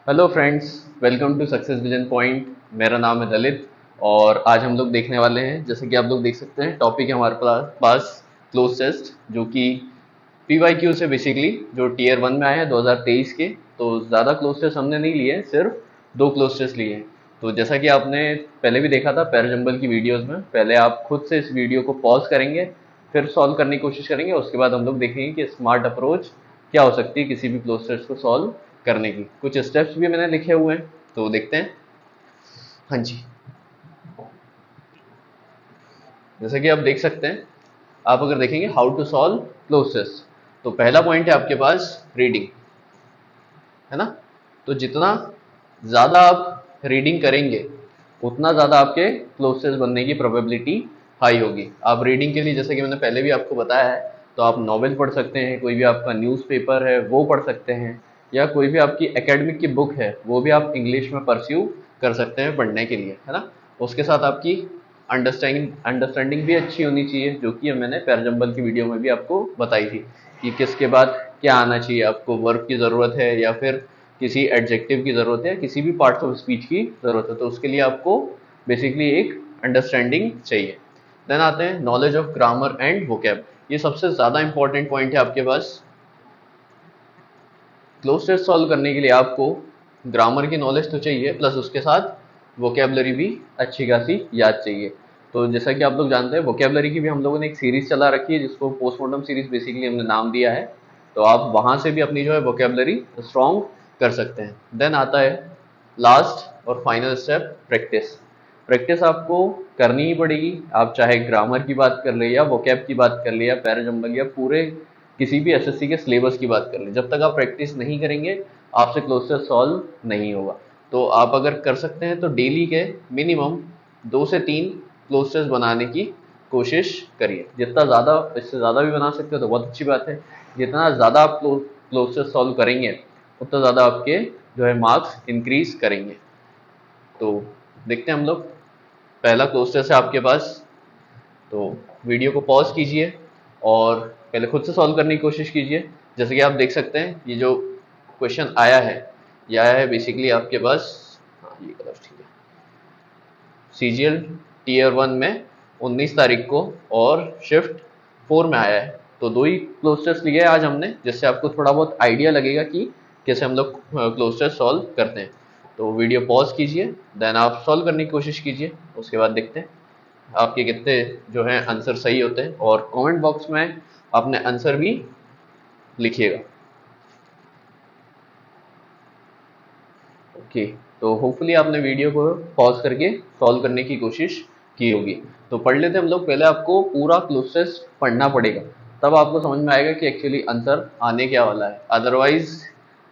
Hello friends, welcome to success vision point. मेरा नाम है ललित और आज हम लोग देखने वाले हैं, जैसे कि आप लोग देख सकते हैं, टॉपिक है हमारे पास क्लोज टेस्ट, जो कि पीवाईक्यू से बेसिकली जो टीयर 1 में आए हैं 2023 के। तो ज़्यादा क्लोज टेस्ट हमने नहीं लिए हैं, सिर्फ 2 क्लोज टेस्ट लिए हैं। तो जैसा कि आपने पहले भी देखा था पैर जंबल की वीडियोज़ में, पहले आप खुद से इस वीडियो को पॉज करेंगे, फिर सॉल्व करने की कोशिश करेंगे। उसके बाद हम लोग देखेंगे कि स्मार्ट अप्रोच क्या हो सकती है किसी भी क्लोज टेस्ट को सॉल्व करने की। कुछ स्टेप्स भी मैंने लिखे हुए हैं, तो देखते हैं। हाँ जी, जैसे कि आप देख सकते हैं, आप अगर देखेंगे how to solve cloze test, तो पहला पॉइंट है आपके पास रीडिंग, है ना। तो जितना ज़्यादा आप रीडिंग करेंगे उतना ज़्यादा आपके क्लोज टेस्ट बनने की प्रोबेबिलिटी हाई होगी। आप रीडिंग के लिए, जैसे कि मैंने पहले भी आपको बताया है, तो आप नॉवेल पढ़ सकते हैं, कोई भी आपका न्यूज़पेपर है वो पढ़ सकते हैं, या कोई भी आपकी एकेडमिक की बुक है वो भी आप इंग्लिश में परस्यू कर सकते हैं पढ़ने के लिए, है ना। उसके साथ आपकी अंडरस्टैंडिंग भी अच्छी होनी चाहिए, जो कि मैंने पैरजंबल की वीडियो में भी आपको बताई थी कि किसके बाद क्या आना चाहिए। आपको वर्ब की ज़रूरत है या फिर किसी एडजेक्टिव की ज़रूरत है, किसी भी पार्ट्स ऑफ स्पीच की ज़रूरत है, तो उसके लिए आपको बेसिकली एक अंडरस्टैंडिंग चाहिए। देन आते हैं knowledge of grammar and vocab. ये सबसे ज़्यादा इंपॉर्टेंट पॉइंट है आपके पास। क्लोज टेस्ट सॉल्व करने के लिए आपको ग्रामर की नॉलेज तो चाहिए, प्लस उसके साथ वोकेबलरी भी अच्छी खासी याद चाहिए। तो जैसा कि आप लोग जानते हैं, वोकेबलरी की भी हम लोगों ने एक सीरीज चला रखी है, जिसको पोस्टमार्टम सीरीज बेसिकली हमने नाम दिया है। तो आप वहाँ से भी अपनी जो है वोकेबलरी स्ट्रॉन्ग कर सकते हैं। देन आता है लास्ट और फाइनल स्टेप, प्रैक्टिस। प्रैक्टिस आपको करनी ही पड़ेगी। आप चाहे ग्रामर की बात कर ले, या वोकैब की बात कर ले, या पैराजंबल, या पूरे किसी भी एसएससी के सिलेबस की बात कर ले, जब तक आप प्रैक्टिस नहीं करेंगे आपसे क्लोज टेस्ट सॉल्व नहीं होगा। तो आप अगर कर सकते हैं तो डेली के मिनिमम 2 से 3 क्लोज टेस्ट बनाने की कोशिश करिए। जितना ज़्यादा, इससे ज़्यादा भी बना सकते हो तो बहुत अच्छी बात है। जितना ज़्यादा आप क्लोज टेस्ट सॉल्व करेंगे उतना ज़्यादा आपके जो है मार्क्स इंक्रीज करेंगे। तो देखते हैं हम लोग। पहला क्लोज टेस्ट है आपके पास, तो वीडियो को पॉज कीजिए और पहले खुद से सॉल्व करने की कोशिश कीजिए। जैसे कि आप देख सकते हैं, ये जो क्वेश्चन आया है, ये आया है बेसिकली आपके पास, हाँ ये कलर ठीक है, सीजीएल टीयर 1 में 19 तारीख को और शिफ्ट 4 में आया है। तो 2 ही क्लोज टेस्ट लिए आज हमने, जिससे आपको थोड़ा बहुत आइडिया लगेगा कि कैसे हम लोग क्लोज टेस्ट सॉल्व करते हैं। तो वीडियो पॉज कीजिए, देन आप सॉल्व करने की कोशिश कीजिए। उसके बाद देखते हैं आपके कितने जो है आंसर सही होते हैं, और कमेंट बॉक्स में अपने आंसर भी लिखिएगा। ओके, तो होपफुली आपने वीडियो को पॉज करके सॉल्व करने की कोशिश की होगी। तो पढ़ लेते हैं हम लोग। पहले आपको पूरा क्लोज टेस्ट पढ़ना पड़ेगा, तब आपको समझ में आएगा कि एक्चुअली आंसर आने क्या वाला है, अदरवाइज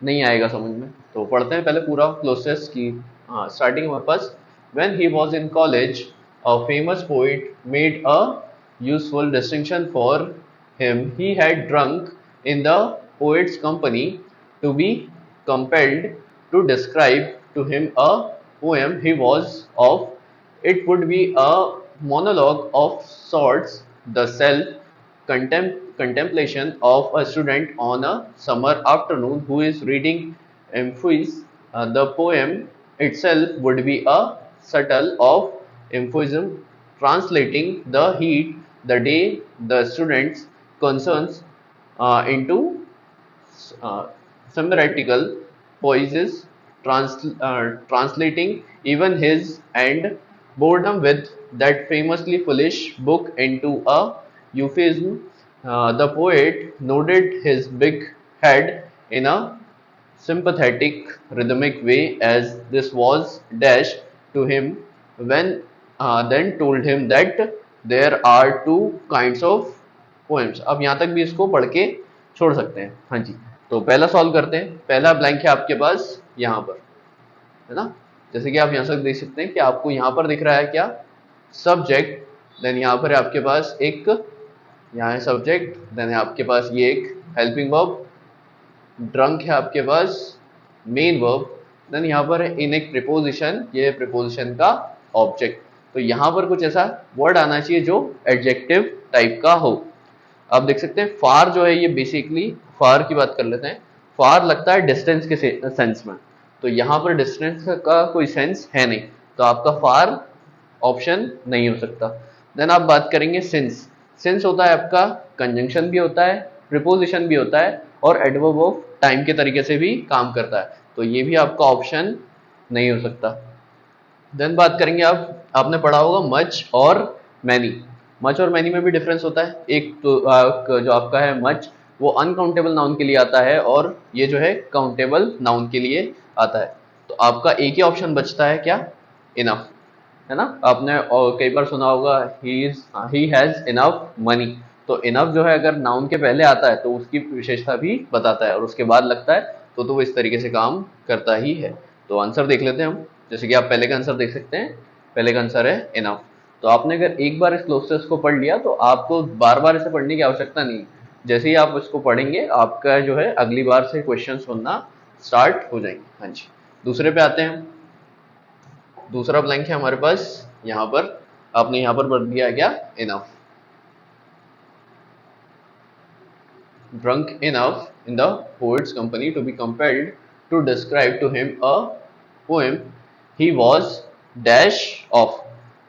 नहीं आएगा समझ में। तो पढ़ते हैं पहले पूरा क्लोज टेस्ट की। हाँ, स्टार्टिंग हमारे पास, when he was in college a famous poet made a useful distinction for him. He had drunk in the poet's company to be compelled to describe to him a poem he was of. It would be a monologue of sorts, the contemplation of a student on a summer afternoon who is reading Emphasis. The poem itself would be a subtle of emphasis, translating the heat, the day, the student's concerns into uh, semiratical poesis, translating even his and boredom with that famously foolish book into a euphemism. The poet nodded his big head in a sympathetic, rhythmic way as this was dashed to him, when then told him that there are 2 kinds of poems. अब यहाँ तक भी इसको पढ़ के छोड़ सकते हैं। हाँ जी, तो पहला सॉल्व करते हैं। पहला ब्लैंक है आपके पास यहाँ पर, है ना। जैसे कि आप यहाँ से देख सकते हैं कि आपको यहाँ पर दिख रहा है क्या, सब्जेक्ट। देन यहाँ पर है आपके पास एक, यहाँ है सब्जेक्ट, देन है आपके पास ये एक हेल्पिंग वर्ब, ड्रंक है आपके पास मेन वर्ब, देन यहाँ पर है इन एक प्रीपोजिशन, ये प्रीपोजिशन का ऑब्जेक्ट। तो यहाँ पर कुछ ऐसा वर्ड आना चाहिए जो एडजेक्टिव टाइप का हो। आप देख सकते हैं फार जो है, ये बेसिकली फार की बात कर लेते हैं। फार लगता है डिस्टेंस के सेंस में, तो यहाँ पर डिस्टेंस का कोई सेंस है नहीं, तो आपका फार ऑप्शन नहीं हो सकता। देन आप बात करेंगे सिंस। सिंस होता है आपका कंजंक्शन भी होता है, प्रिपोजिशन भी होता है, और एडवर्ब ऑफ टाइम के तरीके से भी काम करता है, तो ये भी आपका ऑप्शन नहीं हो सकता। देन बात करेंगे आपने पढ़ा होगा मच और मैनी। मच और मैनी में भी डिफरेंस होता है। एक तो जो आपका है मच, वो अनकाउंटेबल नाउन के लिए आता है, और ये जो है काउंटेबल नाउन के लिए आता है। तो आपका एक ही ऑप्शन बचता है, क्या? इनफ, है ना। आपने और कई बार सुना होगा ही हैज इनफ मनी। तो इनफ जो है अगर नाउन के पहले आता है तो उसकी विशेषता भी बताता है, और उसके बाद लगता है तो वो इस तरीके से काम करता ही है। तो आंसर देख लेते हैं हम। जैसे कि आप पहले का आंसर देख सकते हैं, पहले का आंसर है इनफ। तो आपने अगर एक बार इस क्लोजर्स को पढ़ लिया तो आपको बार बार इसे पढ़ने की आवश्यकता नहीं। जैसे ही आप इसको पढ़ेंगे आपका जो है अगली बार से क्वेश्चन सुनना स्टार्ट हो जाएंगे। हाँ जी, दूसरे पे आते हैं। दूसरा ब्लैंक है हमारे पास यहाँ पर, आपने यहाँ पर भर दिया क्या? Enough. Drunk enough in the poets company to be compelled to describe to him a poem he was dash off.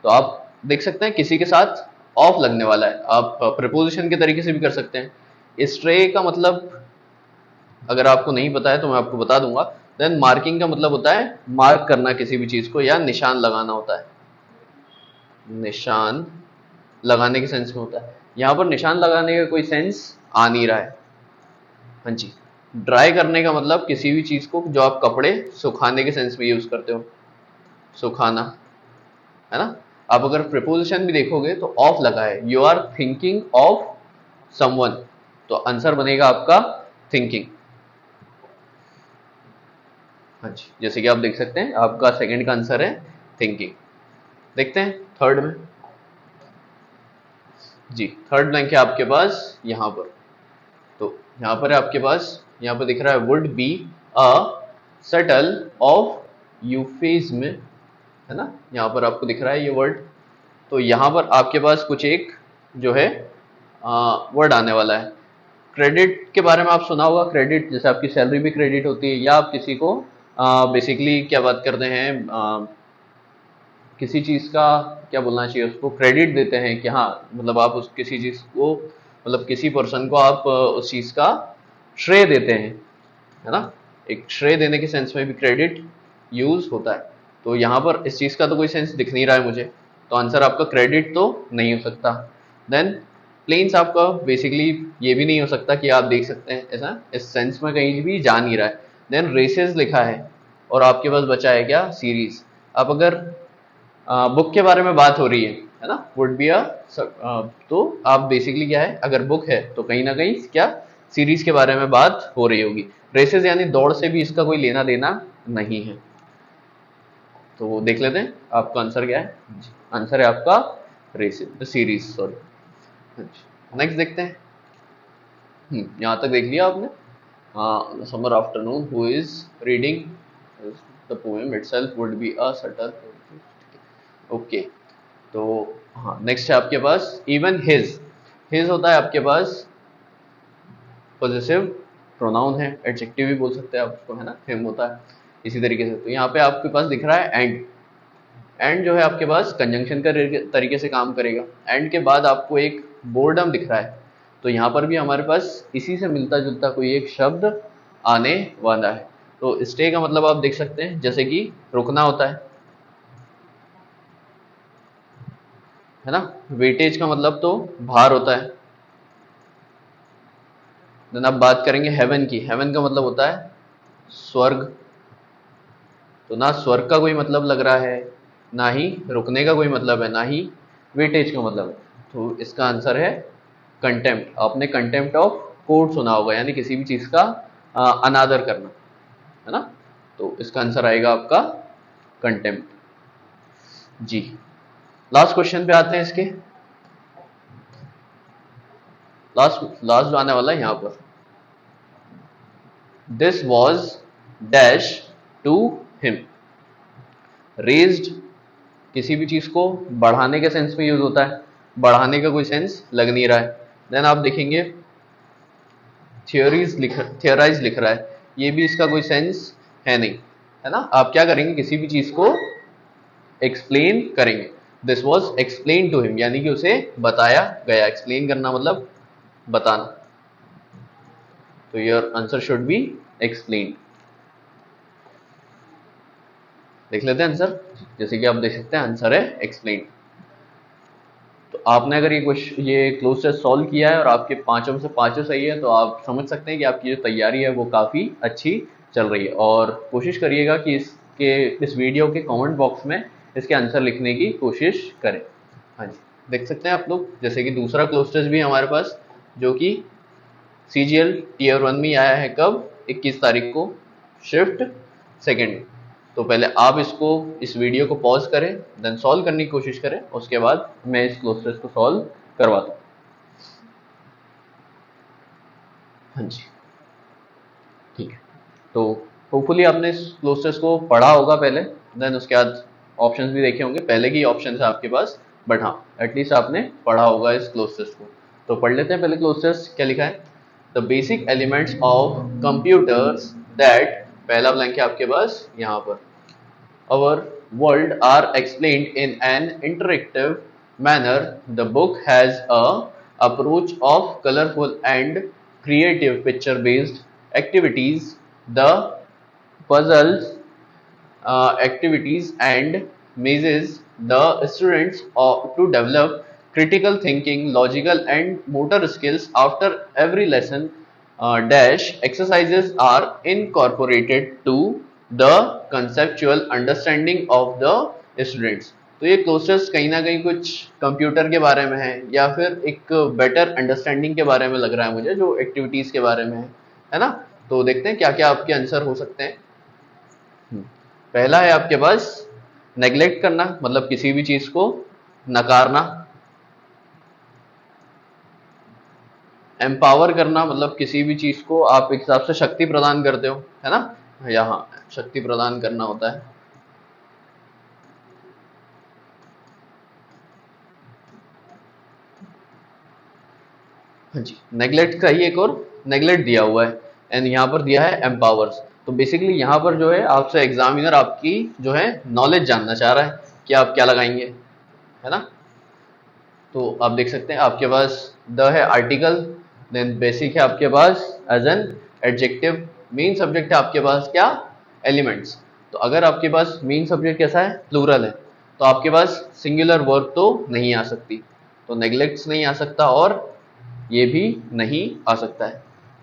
तो आप देख सकते हैं किसी के साथ ऑफ लगने वाला है, आप प्रपोजिशन के तरीके से भी कर सकते हैं। स्ट्रे का मतलब अगर आपको नहीं पता है तो मैं आपको बता दूंगा। देन मार्किंग का मतलब होता है मार्क करना किसी भी चीज को, या निशान लगाना होता है। निशान लगाने के सेंस में होता है। यहां पर निशान लगाने का कोई सेंस आ नहीं रहा है। हाँ जी। ड्राई करने का मतलब किसी भी चीज को जो आप कपड़े सुखाने के सेंस में यूज करते हो, सुखाना, है ना। आप अगर प्रिपोजिशन भी देखोगे तो ऑफ लगा है, you are thinking of someone, तो आंसर बनेगा आपका थिंकिंग। हाँ जी, जैसे कि आप देख सकते हैं आपका सेकंड का आंसर है थिंकिंग। देखते हैं थर्ड में। जी, थर्ड ब्लैंक है आपके पास यहाँ पर। तो यहाँ पर है आपके पास, यहाँ पर दिख रहा है would be a subtle of euphemism, है ना। यहाँ पर आपको दिख रहा है ये वर्ड। तो यहाँ पर आपके पास कुछ एक जो है वर्ड आने वाला है। क्रेडिट के बारे में आप सुना होगा। क्रेडिट जैसे आपकी सैलरी भी क्रेडिट होती है, या आप किसी को बेसिकली क्या बात करते हैं, किसी चीज का क्या बोलना चाहिए, उसको क्रेडिट देते हैं कि हाँ, मतलब आप उस किसी चीज को, मतलब किसी पर्सन को आप उस चीज का श्रेय देते हैं, है ना। एक श्रेय देने के सेंस में भी क्रेडिट यूज होता है। तो यहाँ पर इस चीज का तो कोई सेंस दिख नहीं रहा है मुझे, तो आंसर आपका क्रेडिट तो नहीं हो सकता। देन प्लेन्स आपका बेसिकली ये भी नहीं हो सकता कि आप देख सकते हैं, ऐसा इस सेंस में कहीं भी जा नहीं रहा है। देन रेसेस लिखा है, और आपके पास बचा है क्या? सीरीज। आप अगर बुक के बारे में बात हो रही है ना, वुड बी अ, तो आप बेसिकली क्या है, अगर बुक है तो कहीं ना कहीं क्या सीरीज के बारे में बात हो रही होगी। रेसेस यानी दौड़ से भी इसका कोई लेना देना नहीं है। तो वो देख लेते हैं आपका आंसर क्या है। आंसर है आपका रेसेस, सीरीज, सॉरी। नेक्स्ट देखते हैं। यहाँ तक देख लिया आपने। Summer afternoon who is reading the poem itself would be a subtle. Okay, तो हाँ, नेक्स्ट है आपके पास इवन हिज। हिज होता है आपके पास पॉजिटिव प्रोनाउन है, एडजेक्टिव भी बोल सकते हैं आप उसको, है ना। हिम होता है इसी तरीके से। तो यहाँ पे आपके पास दिख रहा है एंड। एंड जो है आपके पास कंजंक्शन का तरीके से काम करेगा। एंड के बाद आपको एक बोर्डम दिख रहा है, तो यहाँ पर भी हमारे पास इसी से मिलता जुलता कोई एक शब्द आने वाला है। तो स्टे का मतलब आप देख सकते हैं जैसे कि रुकना होता है ना। वेटेज का मतलब तो भार होता है। देन अब बात करेंगे हेवन की। हेवन का मतलब होता है स्वर्ग। तो ना स्वर्ग का कोई मतलब लग रहा है, ना ही रुकने का कोई मतलब है, ना ही वेटेज का मतलब है। तो इसका आंसर है कंटेम्प्ट। आपने कंटेम्प्ट ऑफ कोर्ट सुना होगा, यानी किसी भी चीज का अनादर करना, है ना। तो इसका आंसर आएगा आपका कंटेम्प्ट। जी, लास्ट क्वेश्चन पे आते हैं इसके। लास्ट लास्ट जो आने वाला है यहाँ पर, this was dash to him. Raised किसी भी चीज को बढ़ाने के सेंस में यूज होता है, बढ़ाने का कोई सेंस लग नहीं रहा है। देन आप देखेंगे थियोराइज लिख रहा है, ये भी इसका कोई सेंस है नहीं। है ना। आप क्या करेंगे, किसी भी चीज को एक्सप्लेन करेंगे। This was explain to him, यानी कि उसे बताया गया। एक्सप्लेन करना मतलब बताना। तो your answer should be explain. देख लेते हैं आंसर। जैसे कि आप देख सकते हैं आंसर है एक्सप्लेन। तो आपने अगर ये क्लोज टेस्ट सॉल्व किया है और आपके पांचों में से पांचों सही है, तो आप समझ सकते हैं कि आपकी जो तैयारी है वो काफ़ी अच्छी चल रही है। और कोशिश करिएगा कि इस वीडियो के कमेंट बॉक्स में इसके आंसर लिखने की कोशिश करें। हाँ जी, देख सकते हैं आप लोग, जैसे कि दूसरा क्लोज टेस्ट भी है हमारे पास, जो कि CGL Tier 1 में आया है। कब? 21 तारीख को, शिफ्ट सेकेंड। तो पहले आप इस वीडियो को पॉज करें, देन सॉल्व करने की कोशिश करें, उसके बाद मैं इस क्लोज टेस्ट को सॉल्व करवाता हूँ। हाँ जी, ठीक है। तो होपफुली आपने इस क्लोज टेस्ट को पढ़ा होगा पहले, देन उसके बाद ऑप्शंस भी देखे होंगे। पहले के ऑप्शन है आपके पास, बट हाँ एटलीस्ट आपने पढ़ा होगा इस क्लोज टेस्ट को। तो पढ़ लेते हैं पहले क्लोज टेस्ट क्या लिखा है। The basic elements of computers that, पहला ब्लैंक है आपके पास यहाँ पर, our world are explained in an interactive manner. The book has a approach of colorful and creative picture based activities. The puzzles activities and mazes the students to develop critical thinking, logical and motor skills. After every lesson, dash exercises are incorporated to the conceptual understanding of the students. तो ये closures कहीं ना कहीं कुछ computer के बारे में है, या फिर एक बेटर अंडरस्टैंडिंग के बारे में लग रहा है मुझे, जो एक्टिविटीज के बारे में है ना। तो देखते हैं क्या क्या आपके आंसर हो सकते हैं। पहला है आपके पास नेग्लेक्ट करना, मतलब किसी भी चीज को नकारना। एम्पावर करना, मतलब किसी भी चीज को आप एक हिसाब से शक्ति प्रदान करते हो, है ना, यहाँ शक्ति प्रदान करना होता है। हाँ जी, नेग्लेक्ट का ही एक और नेग्लेक्ट दिया हुआ है, एंड यहाँ पर दिया है एम्पावर्स। तो बेसिकली यहाँ पर जो है आपसे एग्जामिनर आपकी जो है नॉलेज जानना चाह रहा है कि आप क्या लगाएंगे, है ना। तो आप देख सकते हैं आपके पास द है आर्टिकल, देन बेसिक है आपके पास as an adjective, main subject है आपके पास क्या, एलिमेंट्स। तो अगर आपके पास मेन सब्जेक्ट कैसा है, प्लूरल है, तो आपके पास सिंगुलर वर्ब तो नहीं आ सकती, तो नेग्लेक्ट्स नहीं आ सकता और ये भी नहीं आ सकता है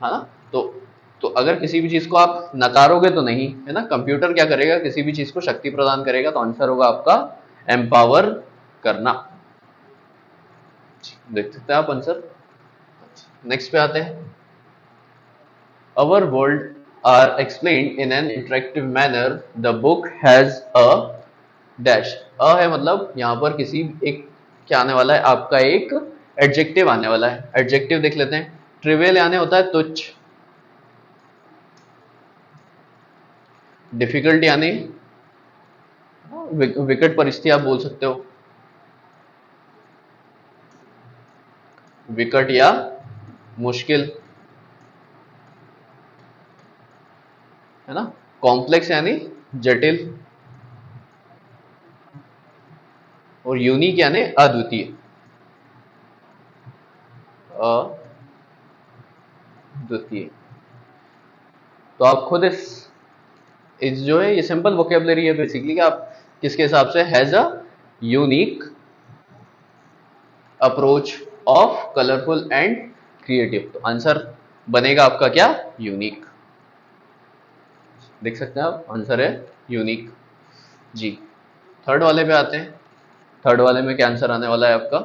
ना। तो अगर किसी भी चीज को आप नकारोगे तो नहीं, है ना। कंप्यूटर क्या करेगा, किसी भी चीज को शक्ति प्रदान करेगा, तो आंसर होगा आपका एम्पावर करना। देख सकते हैं आप आंसर। नेक्स्ट पे आते हैं। Our world are explained in an interactive manner, the book has a dash. A है मतलब यहां पर किसी एक क्या आने वाला है, आपका एक एडजेक्टिव आने वाला है। एडजेक्टिव देख लेते हैं। ट्रिवियल यानी होता है तुच्छ, डिफिकल्ट यानी विकट परिस्थिति आप बोल सकते हो, विकट या मुश्किल, है ना। कॉम्प्लेक्स यानी जटिल, और यूनिक यानी अद्वितीय, अद्वितीय। तो आप खुद इस जो है ये सिंपल वोकेबलरी है बेसिकली, आप किसके हिसाब से, has a unique approach of colourful and creative. तो आंसर बनेगा आपका क्या, यूनिक। देख सकते हैं आप आंसर है यूनिक जी। थर्ड वाले पे आते हैं। थर्ड वाले में क्या आंसर आने वाला है आपका।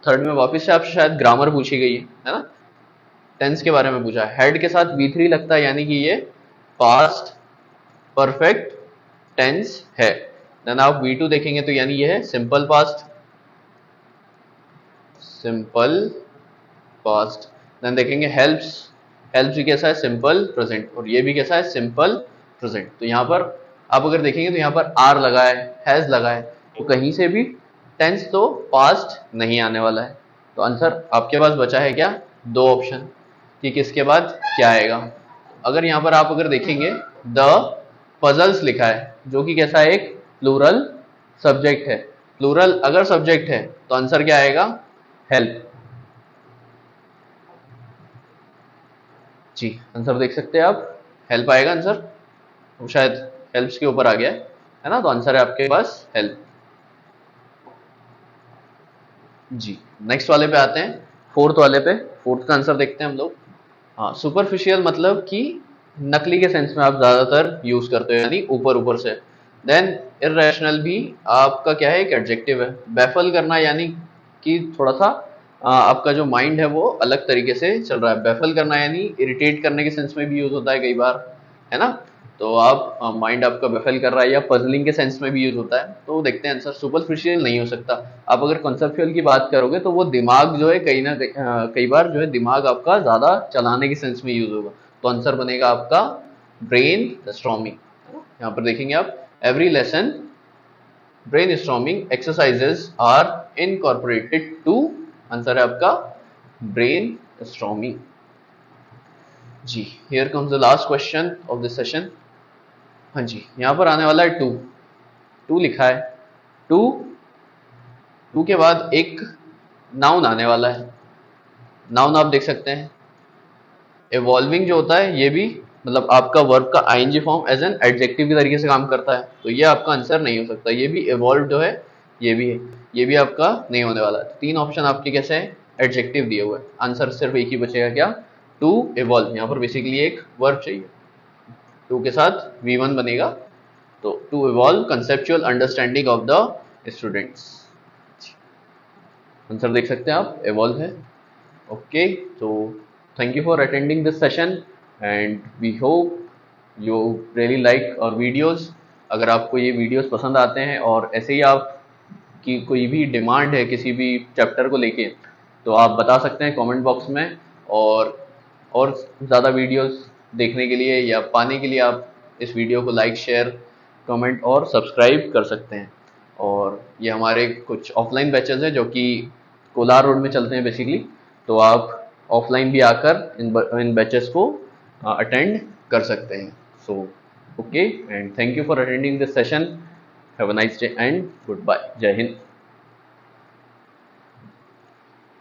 थर्ड में वापस से आपसे शायद ग्रामर पूछी गई है ना। टेंस के बारे में पूछा है। हेड के साथ V3 लगता है, यानी कि ये पास्ट परफेक्ट टेंस है। देन आप V2 देखेंगे तो यानी ये है simple past, simple past. Then देखेंगे हेल्प्स, हेल्प्स भी कैसा है, सिंपल प्रेजेंट, और ये भी कैसा है, सिंपल प्रेजेंट। तो यहाँ पर आप अगर देखेंगे तो यहाँ पर आर लगा है, हैज लगा है, तो कहीं से भी टेंस तो पास्ट नहीं आने वाला है। तो आंसर आपके पास बचा है क्या, दो ऑप्शन, कि किसके बाद क्या आएगा। अगर यहाँ पर आप अगर देखेंगे द पजल्स लिखा है, जो कि कैसा है, एक प्लूरल सब्जेक्ट है। प्लूरल अगर सब्जेक्ट है तो आंसर क्या आएगा, हेल्प। जी, आंसर देख सकते हैं आप, हेल्प आएगा आंसर। वो शायद हेल्प्स के ऊपर आ गया है ना, तो आंसर है आपके पास हेल्प। जी, नेक्स्ट वाले पे आते हैं, फोर्थ वाले पे। फोर्थ का आंसर देखते हैं हम लोग। हाँ, सुपरफिशियल मतलब कि नकली के सेंस में आप ज्यादातर यूज करते हो, यानी ऊपर ऊपर से। देन इरेशनल भी आपका क्या है, एक एडजेक्टिव है। बैफल करना यानी कि थोड़ा सा आपका जो माइंड है वो अलग तरीके से चल रहा है। बैफल करना यानी इरिटेट करने के सेंस में भी यूज होता है कई बार, है ना। तो आप माइंड आपका बैफल कर रहा है, या पजलिंग के सेंस में भी यूज होता है। तो देखते हैं आंसर, सुपरफिशियल नहीं हो सकता। आप अगर कॉन्सेप्चुअल की बात करोगे तो वो दिमाग जो है कहीं ना कई बार जो है दिमाग आपका ज्यादा चलाने के सेंस में यूज होगा। तो आंसर बनेगा आपका ब्रेन स्ट्रॉमिंग। यहाँ पर देखेंगे आप, every lesson brain storming exercises are incorporated to, answer है आपका ब्रेन स्ट्रॉमिंग। जी, here comes the last question of this session. हाँ जी, यहाँ पर आने वाला है टू। टू लिखा है, टू, टू के बाद एक नाउन आने वाला है। नाउन आप देख सकते हैं, इवॉल्विंग जो होता है ये भी मतलब आपका वर्ब का ING form as an adjective की तरीके से काम करता है। तो ये आपका आंसर नहीं हो सकता। ये भी इवॉल्व जो है, ये भी है, ये भी आपका नहीं होने वाला। तीन ऑप्शन आपके कैसे हैं, एडजेक्टिव दिए हुए हैं। आंसर सिर्फ एक ही बचेगा, क्या, टू इवॉल्व। यहाँ पर बेसिकली एक वर्ब चाहिए, टू के साथ V1 बनेगा। तो to evolve conceptual understanding of the students. Answer देख सकते हैं आप, इवॉल्व है। ओके, तो thank you for attending this session and we hope you really like our videos। अगर आपको ये वीडियोस पसंद आते हैं और ऐसे ही आप की कोई भी डिमांड है किसी भी चैप्टर को लेके, तो आप बता सकते हैं कमेंट बॉक्स में। और ज़्यादा वीडियोस देखने के लिए या पाने के लिए आप इस वीडियो को लाइक, शेयर, कमेंट और सब्सक्राइब कर सकते हैं। और ये हमारे कुछ ऑफलाइन बैचेस हैं जो कि कोलार रोड में चलते हैं बेसिकली। तो आप ऑफलाइन भी आकर इन बैचेस को अटेंड कर सकते हैं। So okay, and thank you for attending this session. Have a nice day and good bye. जय हिंद।